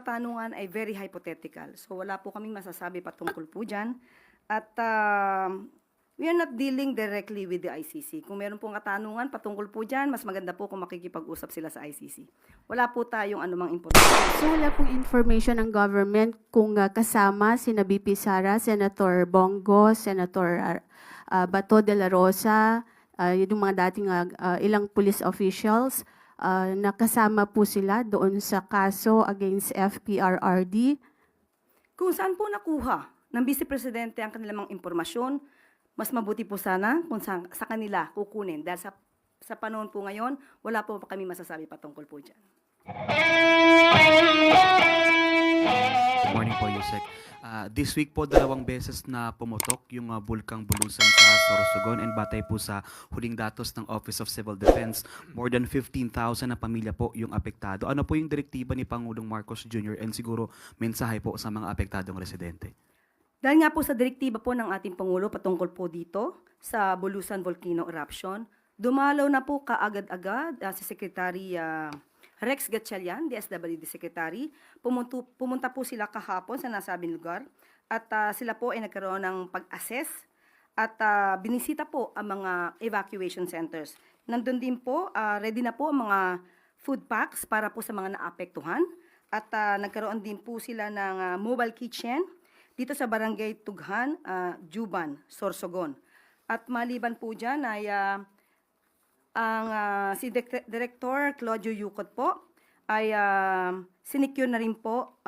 katanungan ay very hypothetical. So wala po kaming masasabi patungkol po dyan. At we are not dealing directly with the ICC. Kung meron pong katanungan patungkol po dyan, mas maganda po kung makikipag-usap sila sa ICC. Wala po tayong anumang impormasyon. So wala pong information ng government kung kasama sina BP Sara, Senator Bongo, Senator Bato de la Rosa, yung mga dating ilang police officials, nakasama po sila doon sa kaso against FPRRD. Kung saan po nakuha ng Vice Presidente ang kanilang mga impormasyon, mas mabuti po sana kung sa kanila kukunin. Dahil sa panahon po ngayon, wala po kami masasabi patungkol po dyan. Morning po, Yusek. This week po, 2 beses na pumutok yung bulkang Bulusan sa Sorsogon, and batay po sa huling datos ng Office of Civil Defense, more than 15,000 na pamilya po yung apektado. Ano po yung direktiba ni Pangulong Marcos Jr. and siguro mensahe po sa mga apektadong residente? Dahil nga po sa direktiba po ng ating Pangulo patungkol po dito sa Bulusan Volcano Eruption, dumalaw na po kaagad-agad si Secretary Rex Gatchalian, DSWD Secretary. Pumunta po sila kahapon sa nasabing lugar at sila po ay nagkaroon ng pag-assess at binisita po ang mga evacuation centers. Nandun din po, ready na po ang mga food packs para po sa mga naapektuhan at nagkaroon din po sila ng mobile kitchen dito sa Barangay Tughan, Juban, Sorsogon. At maliban po dyan ay si Director Claudio Yucot po ay sinecure na rin po,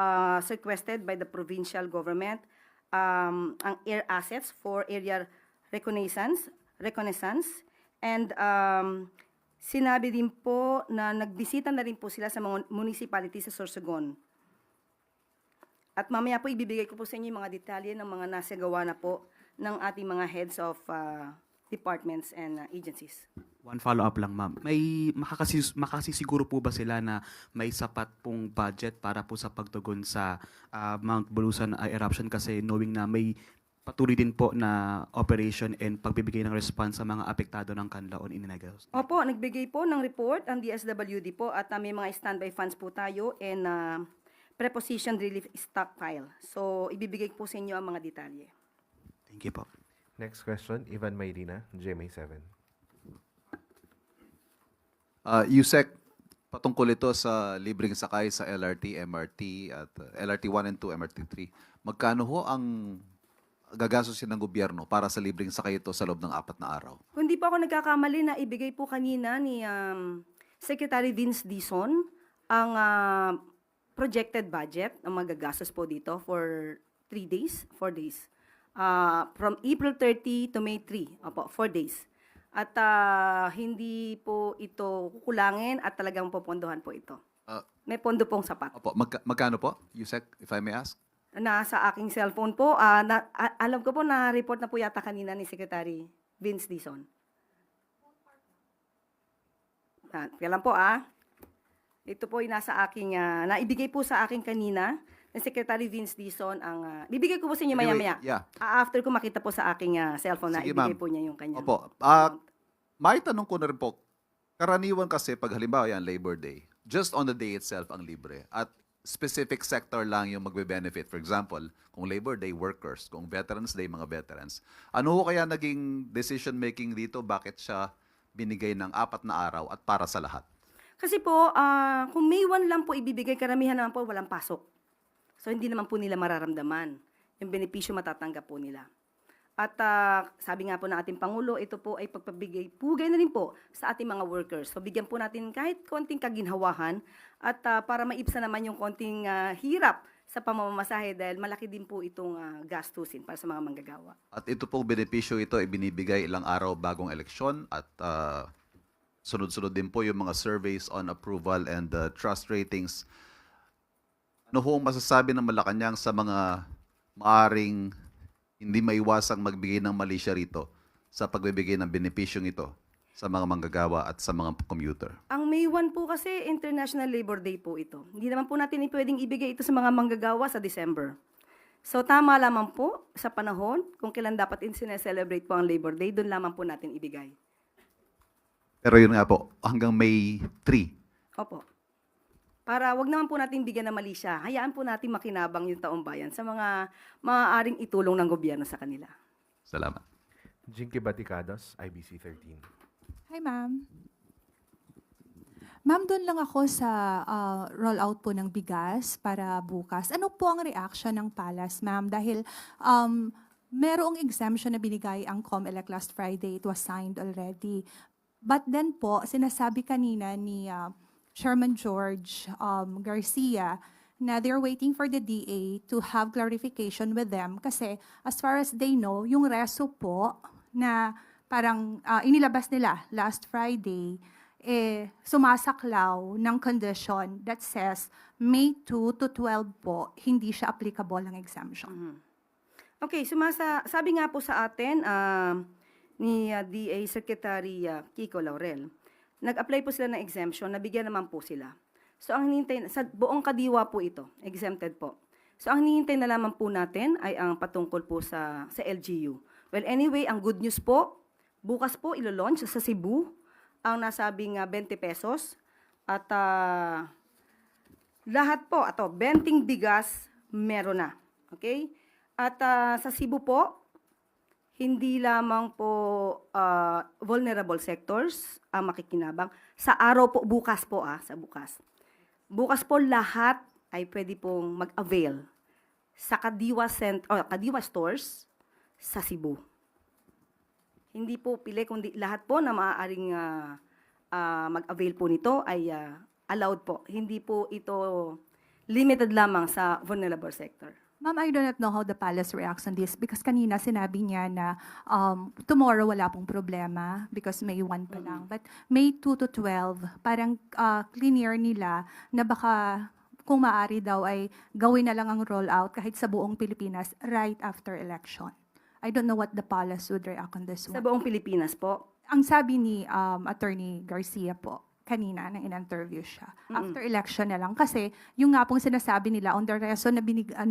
requested by the provincial government, ang air assets for area reconnaissance, and sinabi din po na nagbisita na rin po sila sa mga municipality sa Sorsogon. At mamaya po ibibigay ko po sa inyo yung mga detalye ng mga nasagawa na po ng ating mga heads of departments and agencies. One follow-up lang, ma'am. May makasisiguro po ba sila na may sapat pong budget para po sa pagtugon sa Mount Bulusan eruption, kasi knowing na may patuloy din po na operation and pagbibigay ng response sa mga apektado ng Canlaon in Negros? Opo, nagbigay po ng report ang DSWD po at may mga standby funds po tayo and preposition relief stockpile. So, ibibigay po sa inyo ang mga detalye. Thank you po. Next question, Ivan Mayrina, GMA7. Yusek, patungkol ito sa libreng sakay sa LRT, MRT at LRT 1 and 2, MRT 3. Magkano ho ang gagastusin ng gobyerno para sa libreng sakay ito sa loob ng 4 na araw? Kung di po ako nagkakamali na ibigay po kanina ni Secretary Vince Dizon ang projected budget ng magagastos po dito for 4 days. From April 30 to May 3, opo, 4 days. At hindi po ito kukulangin at talagang popondohan po ito. May pondo pong sapat. Opo, magkano po, Yusek, if I may ask? Nasa aking cellphone po, alam ko po na report na po yata kanina ni Secretary Vince Dizon. Kailan po ito po ay nasa aking, naibigay po sa akin kanina ng Secretary Vince Dizon ang, bibigay ko po sa inyo maya-maya. Yeah. After ko makita po sa aking cellphone na Sige, ibigay ma'am. po niya yung kanya. Opo. May tanong ko na rin po, karaniwan kasi pag halimbawa yan, Labor Day, just on the day itself ang libre. At specific sector lang yung magbe-benefit. For example, kung Labor Day, workers. Kung Veterans Day, mga veterans. Ano ho kaya naging decision-making dito? Bakit siya binigay ng 4 na araw at para sa lahat? Kasi po, kung May 1 lang po ibibigay, karamihan naman po walang pasok. So, hindi naman po nila mararamdaman. Yung benepisyo matatanggap po nila. At sabi nga po ng ating Pangulo, ito po ay pugay na rin po sa ating mga workers. So, bigyan po natin kahit konting kaginhawahan at para maibsan naman yung konting hirap sa pamamasahe dahil malaki din po itong gastusin para sa mga manggagawa. At ito pong benepisyo ito ay binibigay ilang araw bagong eleksyon at sunod-sunod din po yung mga surveys on approval and trust ratings. Ano ho ang masasabi ng Malacanang sa mga maaring hindi maiwasang magbigay ng mali siya rito sa pagbibigay ng benepisyong ito sa mga manggagawa at sa mga commuter? Ang May 1 po kasi International Labor Day po ito. Hindi naman po natin pwedeng ibigay ito sa mga manggagawa sa December. So tama lamang po sa panahon kung kailan dapat sineselebrate po ang Labor Day, doon lamang po natin ibigay. Pero yun nga po, hanggang May 3. Opo. para wag naman po natin bigyan ng mali siya. Hayaan po natin makinabang yung taong bayan sa mga maaaring itulong ng gobyerno sa kanila. Salamat. Jinky Baticados, IBC 13. Hi, ma'am. Ma'am, doon lang ako sa rollout po ng bigas para bukas. Ano po ang reaction ng Palace, ma'am? Dahil merong exemption na binigay ang COMELEC last Friday. It was signed already. But then po, sinasabi kanina ni Chairman George Garcia na they're waiting for the DA to have clarification with them kasi as far as they know, yung reso po na parang inilabas nila last Friday, sumasaklaw ng condition that says May 2 to 12 po, hindi siya applicable ang exemption. Okay, sabi nga po sa atin ni DA Secretary Kiko Laurel, nag-apply po sila ng exemption, nabigyan naman po sila. So ang hinihintay, sa buong kadiwa po ito, exempted po. So ang hinihintay na lamang po natin ay ang patungkol po sa LGU. Well, anyway, ang good news po, bukas po ilo-launch sa Cebu ang nasabing 20 pesos at lahat po, 20 bigas meron na. Okay? At sa Cebu po, hindi lamang po vulnerable sectors ang makikinabang. Sa araw po, bukas po sa bukas. Bukas po lahat ay pwede pong mag-avail sa Kadiwa stores sa Cebu. Hindi po pili, kundi lahat po na maaaring mag-avail po nito ay allowed po. Hindi po ito limited lamang sa vulnerable sector. Ma'am, I do not know how the Palace reacts on this because kanina sinabi niya na tomorrow wala pong problema because May 1 pa lang. But May 2 to 12, parang clear nila na baka kung maaari daw ay gawin na lang ang rollout kahit sa buong Pilipinas right after election. I don't know what the Palace would react on this Sa one. buong Pilipinas po. Ang sabi ni Attorney Garcia po, kanina nang in-interview siya. After election na lang. Kasi yung nga pong sinasabi nila on the reso na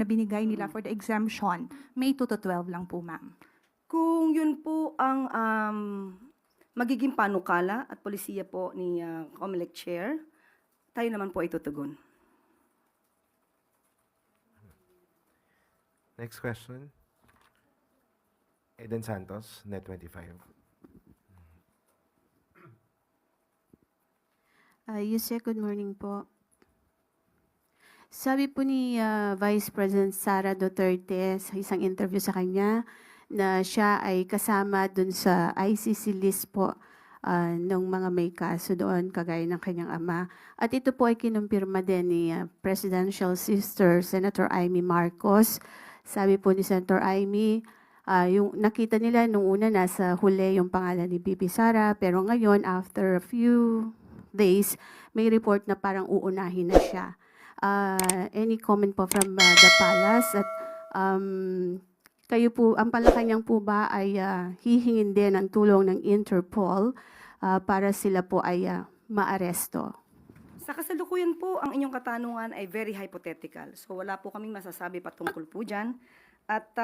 binigay nila for the exemption, May 2 to 12 lang po, ma'am. Kung yun po ang magiging panukala at polisiya po ni COMELEC Chair, tayo naman po ay tutugon. Next question. Eden Santos, Net25. Yusek, good morning po. Sabi po ni Vice President Sara Duterte sa isang interview sa kanya na siya ay kasama dun sa ICC list po ng mga may kaso doon kagaya ng kanyang ama. At ito po ay kinumpirma din ni Presidential Sister Senator Amy Marcos. Sabi po ni Senator Amy, yung nakita nila nung una nasa huli yung pangalan ni Bibi Sara, pero ngayon after a few days, may report na parang uunahin na siya. Any comment po from the Palace? At kayo po, ang Malacanang po ba ay hihingin din ng tulong ng Interpol para sila po ay maaresto? Sa kasalukuyan po, ang inyong katanungan ay very hypothetical. So wala po kaming masasabi patungkol po dyan. At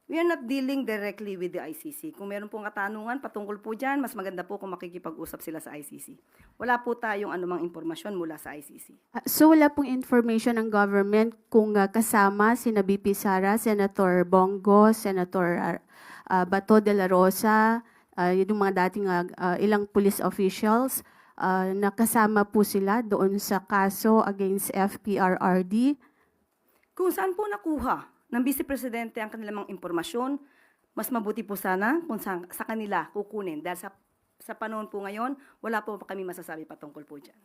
we are not dealing directly with the ICC. Kung meron pong katanungan patungkol po dyan, mas maganda po kung makikipag-usap sila sa ICC. Wala po tayong anumang impormasyon mula sa ICC. So wala pong information ng government kung kasama sina BP Sara, Senator Bongo, Senator Bato de la Rosa, yung mga dating ilang police officials, nakasama po sila doon sa kaso against FPRRD. Kung saan po nakuha ng Vice Presidente ang kanilang mga impormasyon, mas mabuti po sana kung sa kanila kukunin. Dahil sa panahon po ngayon, wala po kami masasabi patungkol po dyan.